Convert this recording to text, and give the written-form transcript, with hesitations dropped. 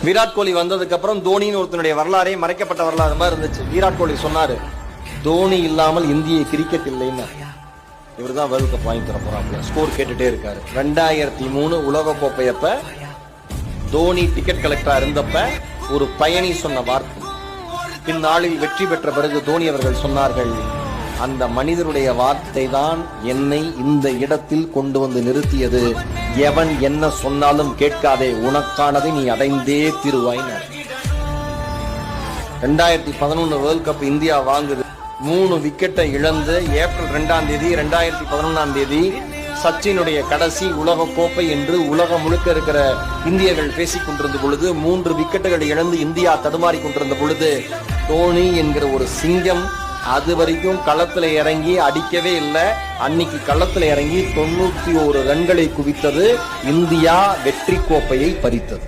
விராட் கோலி வந்ததுக்கு அப்புறம் தோனின்னு ஒருத்தனுடைய வரலாறே மறைக்கப்பட்ட வரலாறு மாதிரி இருந்துச்சு. விராட் கோலி சொன்னாரு, தோனி இல்லாமல் இந்திய கிரிக்கெட் இல்லைன்னு. இவர் தான் வேர்ல்ட் கப் வாங்கி தர போறாங்க. ஸ்கோர் கேட்டுட்டே இருக்காரு. 2003 உலக கோப்பையப்ப தோனி டிக்கெட் கலெக்டரா இருந்தப்ப ஒரு பயணி சொன்ன வார்த்தை, பின்னாளில் வெற்றி பெற்ற பிறகு தோனி அவர்கள் சொன்னார்கள், அந்த மனிதருடைய வார்த்தை தான் என்னை இந்த இடத்தில் கொண்டு வந்து நிறுத்தியது. எவன் என்ன சொன்னாலும் கேட்காதே, உனக்கானதை நீ அடைந்தே தீருவாய். 2011 வேர்ல்ட் கப் இந்தியா வாங்குது. 3 விக்கெட்டை இழந்து ஏப்ரல் 2ஆம் தேதி 2011 சச்சினுடைய கடைசி உலக கோப்பை என்று உலகம் முழுக்க இருக்கிற இந்தியர்கள் பேசிக் கொண்டிருந்த பொழுது, 3 விக்கெட்டுகளை இழந்து இந்தியா தடுமாறி கொண்டிருந்த பொழுது, தோனி என்கிற ஒரு சிங்கம் அது வரைக்கும் களத்துல இறங்கி அடிக்கவே இல்லை. அன்னைக்கு களத்துல இறங்கி 91 ரன்களை குவித்தது. இந்தியா வெற்றி கோப்பையை பறித்தது.